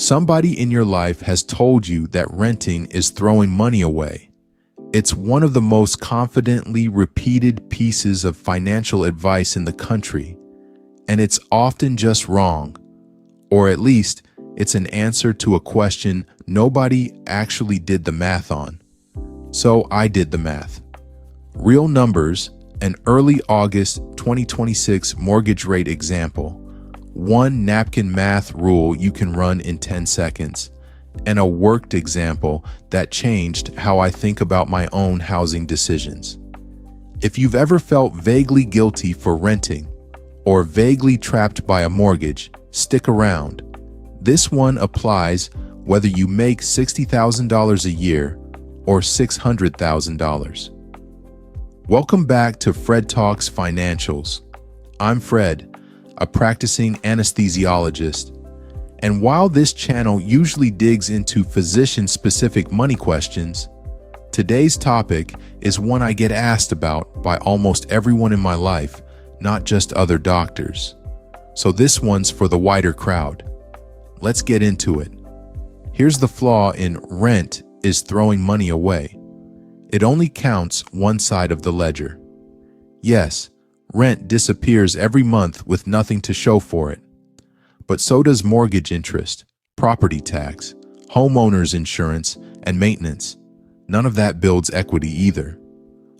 Somebody in your life has told you that renting is throwing money away. It's one of the most confidently repeated pieces of financial advice in the country, and it's often just wrong, or at least it's an answer to a question nobody actually did the math on. So I did the math. Real numbers, an early August 2026 mortgage rate example, one napkin math rule you can run in 10 seconds, and a worked example that changed how I think about my own housing decisions. If you've ever felt vaguely guilty for renting or vaguely trapped by a mortgage, stick around. This one applies whether you make $60,000 a year or $600,000. Welcome back to Fred Talks Financials. I'm Fred, a practicing anesthesiologist, and while this channel usually digs into physician-specific money questions, today's topic is one I get asked about by almost everyone in my life, not just other doctors. So this one's for the wider crowd. Let's get into it. Here's the flaw in rent is throwing money away. It only counts one side of the ledger. Yes, rent disappears every month with nothing to show for it. But so does mortgage interest, property tax, homeowner's insurance, and maintenance. None of that builds equity either.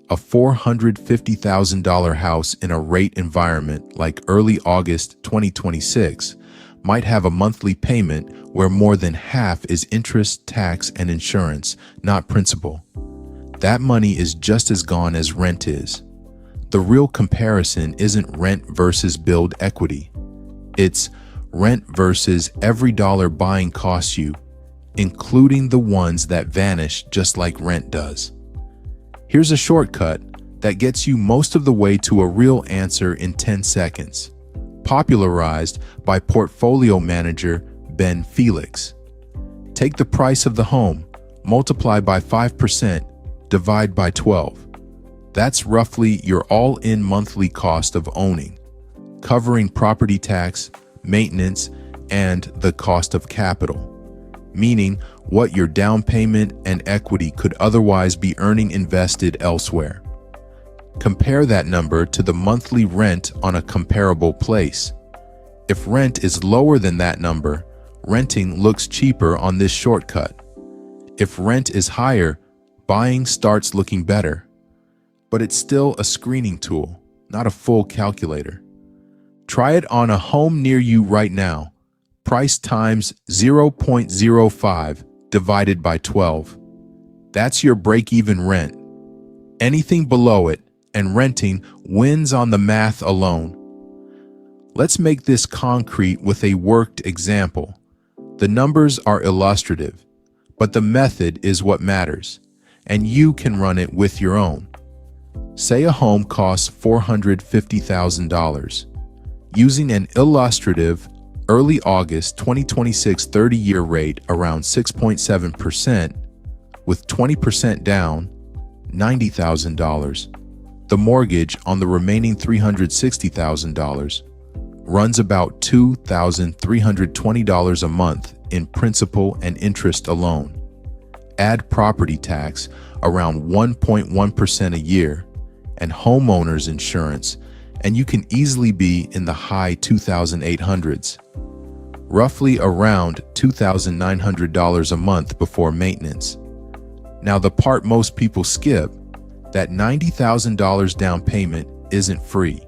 A $450,000 house in a rate environment like early August 2026 might have a monthly payment where more than half is interest, tax, and insurance, not principal. That money is just as gone as rent is. The real comparison isn't rent versus build equity. It's rent versus every dollar buying costs you, including the ones that vanish just like rent does. Here's a shortcut that gets you most of the way to a real answer in 10 seconds, popularized by portfolio manager Ben Felix. Take the price of the home, multiply by 5%, divide by 12. That's roughly your all-in monthly cost of owning, covering property tax, maintenance, and the cost of capital, meaning what your down payment and equity could otherwise be earning invested elsewhere. Compare that number to the monthly rent on a comparable place. If rent is lower than that number, renting looks cheaper on this shortcut. If rent is higher, buying starts looking better. But it's still a screening tool, not a full calculator. Try it on a home near you right now. Price times 0.05 divided by 12. That's your break-even rent. Anything below it, and renting wins on the math alone. Let's make this concrete with a worked example. The numbers are illustrative, but the method is what matters, and you can run it with your own. Say a home costs $450,000. Using an illustrative early August 2026 30-year rate around 6.7%, with 20% down, $90,000. The mortgage on the remaining $360,000 runs about $2,320 a month in principal and interest alone. Add property tax around 1.1% a year and homeowner's insurance, and you can easily be in the high 2,800s, roughly around $2,900 a month before maintenance. Now, the part most people skip, that $90,000 down payment isn't free.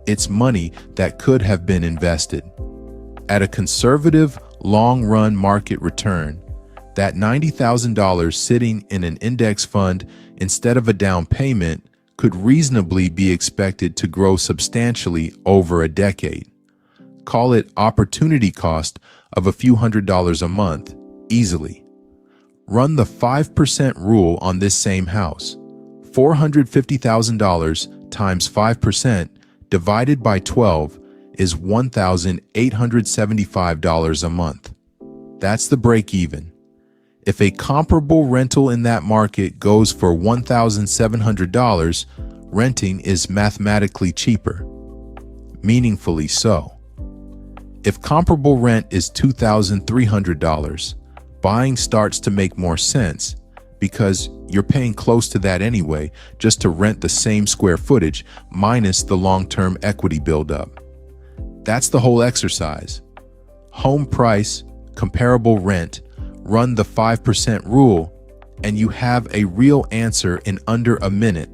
It's money that could have been invested. At a conservative, long-run market return, that $90,000 sitting in an index fund instead of a down payment could reasonably be expected to grow substantially over a decade. Call it opportunity cost of a few $100s a month, easily. Run the 5% rule on this same house. $450,000 times 5% divided by 12 is $1,875 a month. That's the break-even. If a comparable rental in that market goes for $1,700, renting is mathematically cheaper. Meaningfully so. If comparable rent is $2,300, buying starts to make more sense because you're paying close to that anyway just to rent the same square footage minus the long-term equity buildup. That's the whole exercise. Home price, comparable rent, run the 5% rule, and you have a real answer in under a minute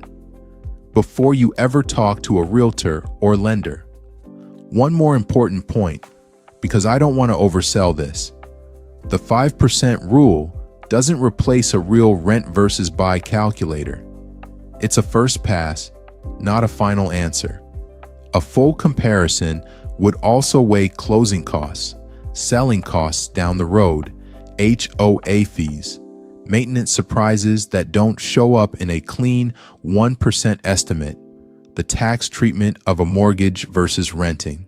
before you ever talk to a realtor or lender. One more important point, because I don't want to oversell this. The 5% rule doesn't replace a real rent versus buy calculator. It's a first pass, not a final answer. A full comparison would also weigh closing costs, selling costs down the road, HOA fees, maintenance surprises that don't show up in a clean 1% estimate, the tax treatment of a mortgage versus renting,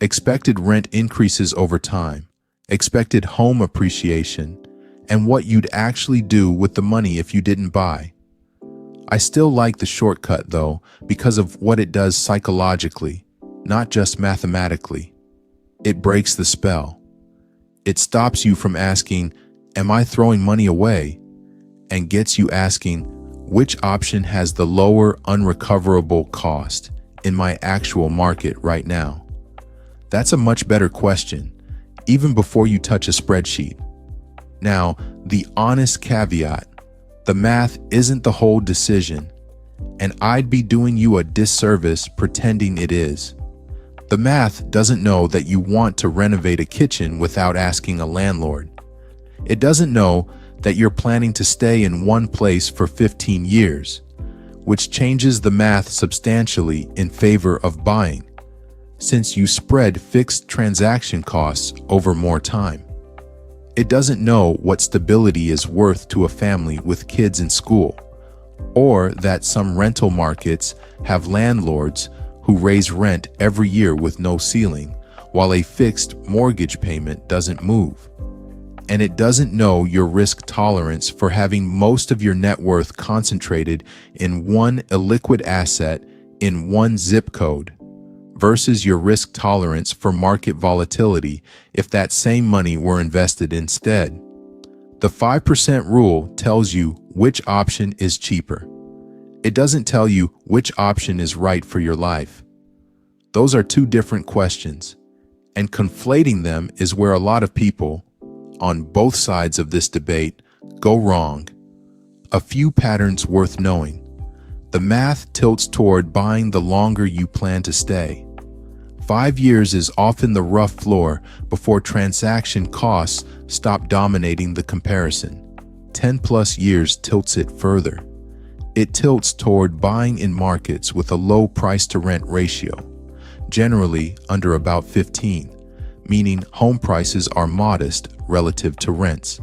expected rent increases over time, expected home appreciation, and what you'd actually do with the money if you didn't buy. I still like the shortcut though, because of what it does psychologically, not just mathematically. It breaks the spell. It stops you from asking, "Am I throwing money away?" and gets you asking, which option has the lower unrecoverable cost in my actual market right now? That's a much better question, even before you touch a spreadsheet. Now, the honest caveat, the math isn't the whole decision, and I'd be doing you a disservice pretending it is. The math doesn't know that you want to renovate a kitchen without asking a landlord. It doesn't know that you're planning to stay in one place for 15 years, which changes the math substantially in favor of buying, since you spread fixed transaction costs over more time. It doesn't know what stability is worth to a family with kids in school, or that some rental markets have landlords who raise rent every year with no ceiling, while a fixed mortgage payment doesn't move. And it doesn't know your risk tolerance for having most of your net worth concentrated in one illiquid asset in one zip code versus your risk tolerance for market volatility if that same money were invested instead. The 5% rule tells you which option is cheaper. It doesn't tell you which option is right for your life. Those are two different questions, and conflating them is where a lot of people, on both sides of this debate, go wrong. A few patterns worth knowing. The math tilts toward buying the longer you plan to stay. 5 years is often the rough floor before transaction costs stop dominating the comparison. 10+ years tilts it further. It tilts toward buying in markets with a low price-to-rent ratio, generally under about 15, meaning home prices are modest relative to rents.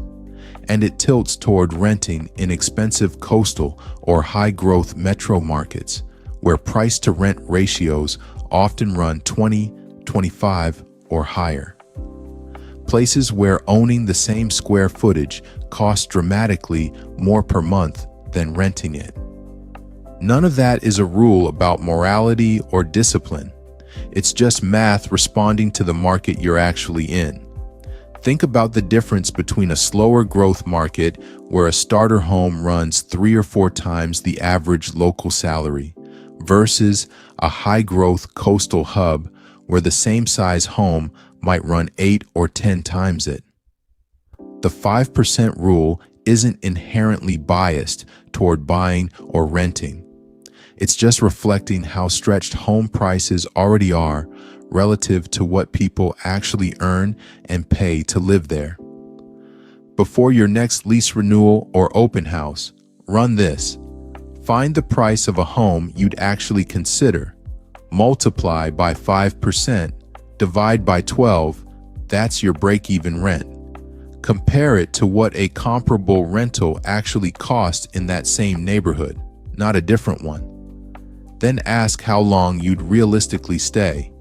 And it tilts toward renting in expensive coastal or high-growth metro markets, where price-to-rent ratios often run 20, 25, or higher. Places where owning the same square footage costs dramatically more per month than renting it. None of that is a rule about morality or discipline. It's just math responding to the market you're actually in. Think about the difference between a slower growth market where a starter home runs 3 or 4 times the average local salary versus a high-growth coastal hub where the same size home might run 8 or 10 times it. The 5% rule isn't inherently biased toward buying or renting. It's just reflecting how stretched home prices already are relative to what people actually earn and pay to live there. Before your next lease renewal or open house, run this. Find the price of a home you'd actually consider. Multiply by 5%, divide by 12, that's your break-even rent. Compare it to what a comparable rental actually costs in that same neighborhood, not a different one. Then ask how long you'd realistically stay.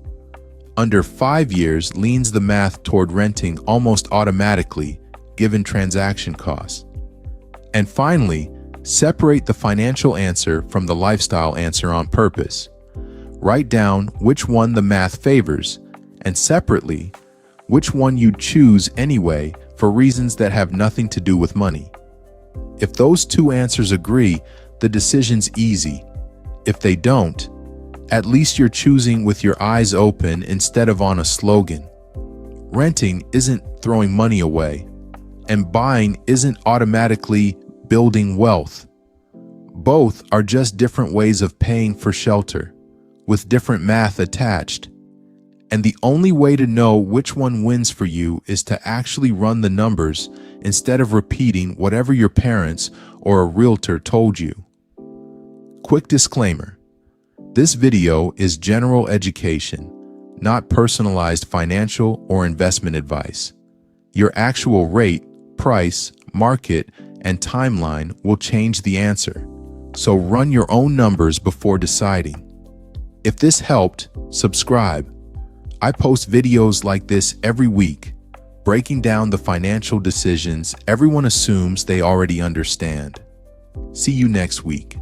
Under 5 years leans the math toward renting almost automatically, given transaction costs. And finally, separate the financial answer from the lifestyle answer on purpose. Write down which one the math favors, and separately, which one you'd choose anyway for reasons that have nothing to do with money. If those two answers agree, the decision's easy. If they don't, at least you're choosing with your eyes open instead of on a slogan. Renting isn't throwing money away, and buying isn't automatically building wealth. Both are just different ways of paying for shelter, with different math attached. And the only way to know which one wins for you is to actually run the numbers instead of repeating whatever your parents or a realtor told you. Quick disclaimer: this video is general education, not personalized financial or investment advice. Your actual rate, price, market, and timeline will change the answer, so run your own numbers before deciding. If this helped, subscribe. I post videos like this every week, breaking down the financial decisions everyone assumes they already understand. See you next week.